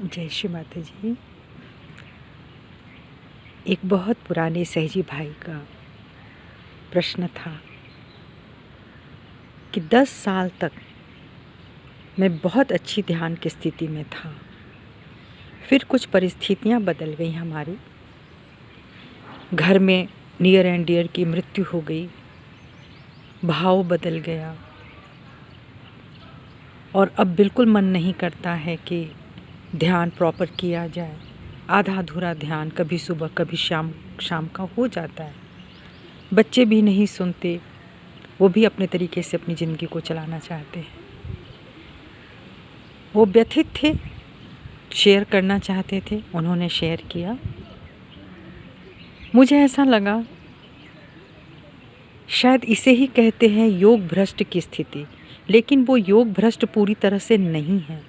जय श्री माता जी। एक बहुत पुराने सहजी भाई का प्रश्न था कि 10 साल तक मैं बहुत अच्छी ध्यान की स्थिति में था, फिर कुछ परिस्थितियां बदल गई हमारी। घर में नियर एंड डियर की मृत्यु हो गई, भाव बदल गया और अब बिल्कुल मन नहीं करता है कि ध्यान प्रॉपर किया जाए। आधा अधूरा ध्यान कभी सुबह कभी शाम का हो जाता है। बच्चे भी नहीं सुनते, वो भी अपने तरीके से अपनी ज़िंदगी को चलाना चाहते हैं। वो व्यथित थे, शेयर करना चाहते थे, उन्होंने शेयर किया। मुझे ऐसा लगा शायद इसे ही कहते हैं योग भ्रष्ट की स्थिति, लेकिन वो योग भ्रष्ट पूरी तरह से नहीं है।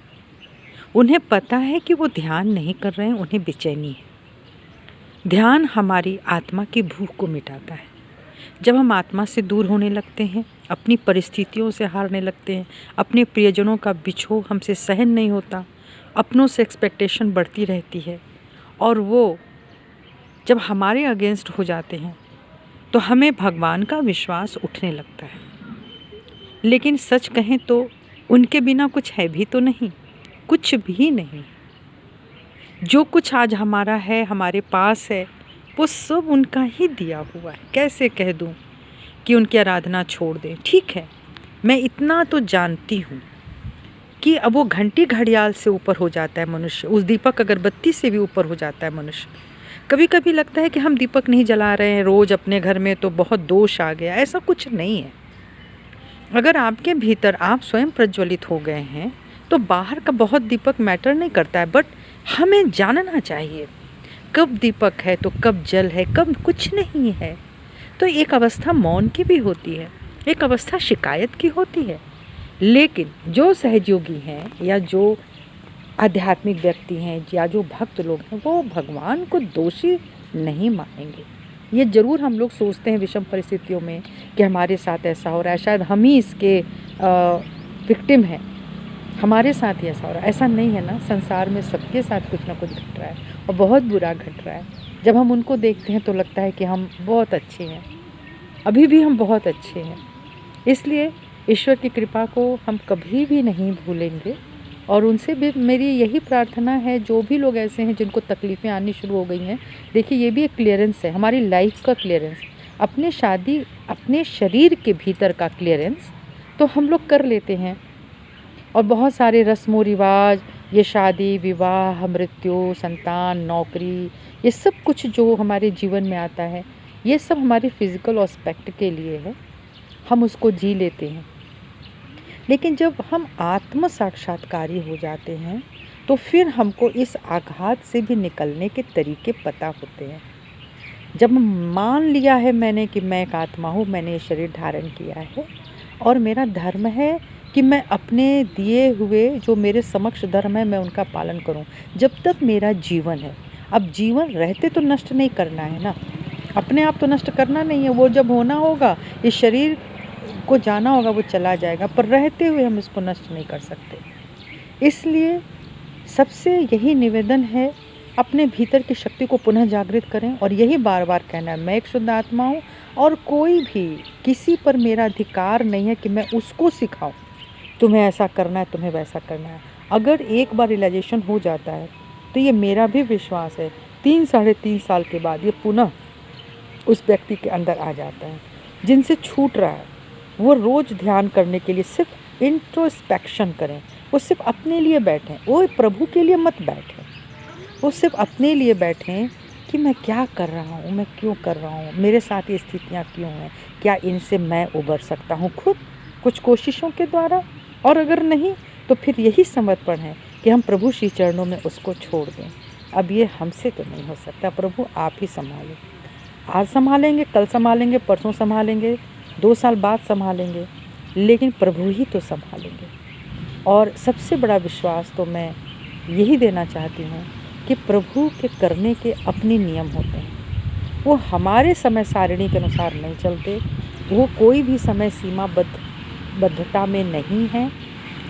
उन्हें पता है कि वो ध्यान नहीं कर रहे हैं, उन्हें बेचैनी है। ध्यान हमारी आत्मा की भूख को मिटाता है। जब हम आत्मा से दूर होने लगते हैं, अपनी परिस्थितियों से हारने लगते हैं, अपने प्रियजनों का बिछोह हमसे सहन नहीं होता, अपनों से एक्सपेक्टेशन बढ़ती रहती है और वो जब हमारे अगेंस्ट हो जाते हैं तो हमें भगवान का विश्वास उठने लगता है। लेकिन सच कहें तो उनके बिना कुछ है भी तो नहीं, कुछ भी नहीं। जो कुछ आज हमारा है, हमारे पास है, वो सब उनका ही दिया हुआ है। कैसे कह दूं कि उनकी आराधना छोड़ दें? ठीक है, मैं इतना तो जानती हूँ कि अब वो घंटी घड़ियाल से ऊपर हो जाता है मनुष्य, उस दीपक अगरबत्ती से भी ऊपर हो जाता है मनुष्य। कभी कभी लगता है कि हम दीपक नहीं जला रहे हैं रोज़ अपने घर में तो बहुत दोष आ गया। ऐसा कुछ नहीं है। अगर आपके भीतर आप स्वयं प्रज्वलित हो गए हैं तो बाहर का बहुत दीपक मैटर नहीं करता है। बट हमें जानना चाहिए कब दीपक है तो कब जल है, कब कुछ नहीं है। तो एक अवस्था मौन की भी होती है, एक अवस्था शिकायत की होती है। लेकिन जो सहयोगी हैं या जो आध्यात्मिक व्यक्ति हैं या जो भक्त लोग हैं, वो भगवान को दोषी नहीं मानेंगे। ये ज़रूर हम लोग सोचते हैं विषम परिस्थितियों में कि हमारे साथ ऐसा हो रहा है, शायद हम ही इसके विक्टिम हैं, हमारे साथ ही ऐसा हो रहा है। ऐसा नहीं है ना, संसार में सबके साथ कुछ ना कुछ घट रहा है और बहुत बुरा घट रहा है। जब हम उनको देखते हैं तो लगता है कि हम बहुत अच्छे हैं, अभी भी हम बहुत अच्छे हैं। इसलिए ईश्वर की कृपा को हम कभी भी नहीं भूलेंगे और उनसे भी मेरी यही प्रार्थना है, जो भी लोग ऐसे हैं जिनको तकलीफ़ें आनी शुरू हो गई हैं, देखिए ये भी एक क्लियरेंस है, हमारी लाइफ का क्लियरेंस, अपने शरीर के भीतर का क्लियरेंस तो हम लोग कर लेते हैं। और बहुत सारे रस्मों रिवाज, ये शादी विवाह, मृत्यु, संतान, नौकरी, ये सब कुछ जो हमारे जीवन में आता है, ये सब हमारे फिज़िकल एस्पेक्ट के लिए है, हम उसको जी लेते हैं। लेकिन जब हम आत्म साक्षात्कारी हो जाते हैं तो फिर हमको इस आघात से भी निकलने के तरीके पता होते हैं। जब मान लिया है मैंने कि मैं एक आत्मा हूँ, मैंने ये शरीर धारण किया है और मेरा धर्म है कि मैं अपने दिए हुए जो मेरे समक्ष धर्म है मैं उनका पालन करूं जब तक मेरा जीवन है। अब जीवन रहते तो नष्ट नहीं करना है ना, अपने आप तो नष्ट करना नहीं है। वो जब होना होगा, इस शरीर को जाना होगा, वो चला जाएगा, पर रहते हुए हम इसको नष्ट नहीं कर सकते। इसलिए सबसे यही निवेदन है, अपने भीतर की शक्ति को पुनः जागृत करें और यही बार बार कहना है, मैं एक शुद्ध आत्मा हूँ और कोई भी किसी पर मेरा अधिकार नहीं है कि मैं उसको सिखाऊं तुम्हें ऐसा करना है, तुम्हें वैसा करना है। अगर एक बार रियलाइजेशन हो जाता है तो ये मेरा भी विश्वास है 3-3.5 साल के बाद ये पुनः उस व्यक्ति के अंदर आ जाता है। जिनसे छूट रहा है वो रोज़ ध्यान करने के लिए सिर्फ इंट्रोस्पेक्शन करें, वो सिर्फ अपने लिए बैठें, वो प्रभु के लिए मत बैठें, वो सिर्फ अपने लिए बैठें कि मैं क्या कर रहा हूँ, मैं क्यों कर रहा हूँ, मेरे साथ ये स्थितियाँ क्यों हैं, क्या इनसे मैं उबर सकता हूँ खुद कुछ कोशिशों के द्वारा। और अगर नहीं तो फिर यही समर्पण है कि हम प्रभु श्री चरणों में उसको छोड़ दें। अब ये हमसे तो नहीं हो सकता, प्रभु आप ही संभालें। आज संभालेंगे, कल संभालेंगे, परसों संभालेंगे, 2 साल बाद संभालेंगे, लेकिन प्रभु ही तो संभालेंगे। और सबसे बड़ा विश्वास तो मैं यही देना चाहती हूँ कि प्रभु के करने के अपने नियम होते हैं, वो हमारे समय सारिणी के अनुसार नहीं चलते, वो कोई भी समय सीमाबद्धता में नहीं है।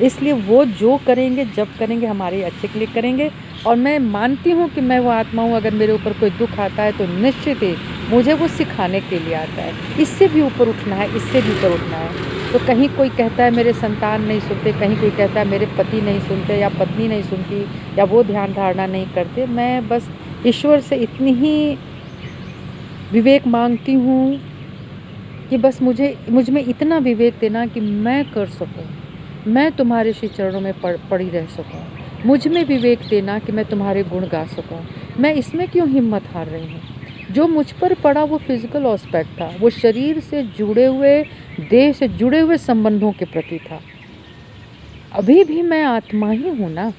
इसलिए वो जो करेंगे, जब करेंगे, हमारे अच्छे के लिए करेंगे। और मैं मानती हूँ कि मैं वो आत्मा हूँ। अगर मेरे ऊपर कोई दुख आता है तो निश्चित ही मुझे वो सिखाने के लिए आता है। इससे भी ऊपर उठना है, इससे भी ऊपर उठना है। तो कहीं कोई कहता है मेरे संतान नहीं सुनते, कहीं कोई कहता है मेरे पति नहीं सुनते या पत्नी नहीं सुनती या वो ध्यान धारणा नहीं करते। मैं बस ईश्वर से इतनी ही विवेक मांगती हूँ कि बस मुझ में इतना विवेक देना कि मैं कर सकूँ, मैं तुम्हारे श्री चरणों में पड़ी रह सकूँ। मुझ में विवेक देना कि मैं तुम्हारे गुण गा सकूँ। मैं इसमें क्यों हिम्मत हार रही हूँ? जो मुझ पर पड़ा वो फिजिकल एस्पेक्ट था, वो शरीर से जुड़े हुए, देह से जुड़े हुए संबंधों के प्रति था। अभी भी मैं आत्मा ही हूँ ना।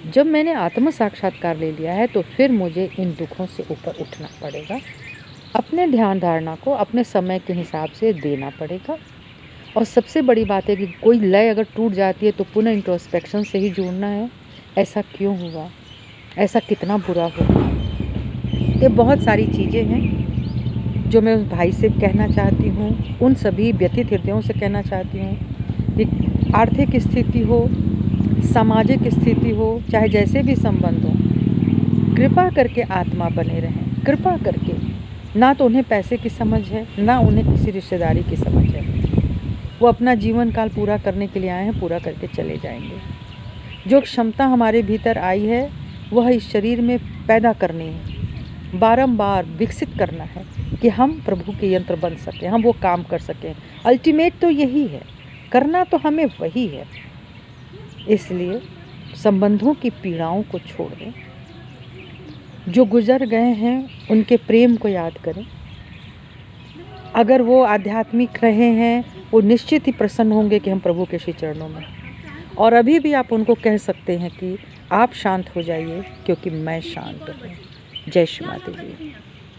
जब मैंने आत्म साक्षात्कार ले लिया है तो फिर मुझे इन दुखों से ऊपर उठना पड़ेगा। अपने ध्यान धारणा को अपने समय के हिसाब से देना पड़ेगा। और सबसे बड़ी बात है कि कोई लय अगर टूट जाती है तो पुनः इंट्रोस्पेक्शन से ही जुड़ना है। ऐसा क्यों हुआ? ऐसा कितना बुरा होगा? ये बहुत सारी चीज़ें हैं जो मैं उस भाई से कहना चाहती हूँ, उन सभी व्यथित हृदयों से कहना चाहती हूँ कि आर्थिक स्थिति हो, सामाजिक स्थिति हो, चाहे जैसे भी संबंध हो, कृपा करके आत्मा बने रहें। कृपा करके। ना तो उन्हें पैसे की समझ है, ना उन्हें किसी रिश्तेदारी की समझ है। वो अपना जीवन काल पूरा करने के लिए आए हैं, पूरा करके चले जाएंगे। जो क्षमता हमारे भीतर आई है वह इस शरीर में पैदा करनी है, बारंबार विकसित करना है कि हम प्रभु के यंत्र बन सकें, हम वो काम कर सकें। अल्टीमेट तो यही है, करना तो हमें वही है। इसलिए संबंधों की पीड़ाओं को छोड़ दें। जो गुजर गए हैं उनके प्रेम को याद करें। अगर वो आध्यात्मिक रहे हैं, वो निश्चित ही प्रसन्न होंगे कि हम प्रभु के श्री चरणों में। और अभी भी आप उनको कह सकते हैं कि आप शांत हो जाइए क्योंकि मैं शांत हूँ। जय श्री माता जी।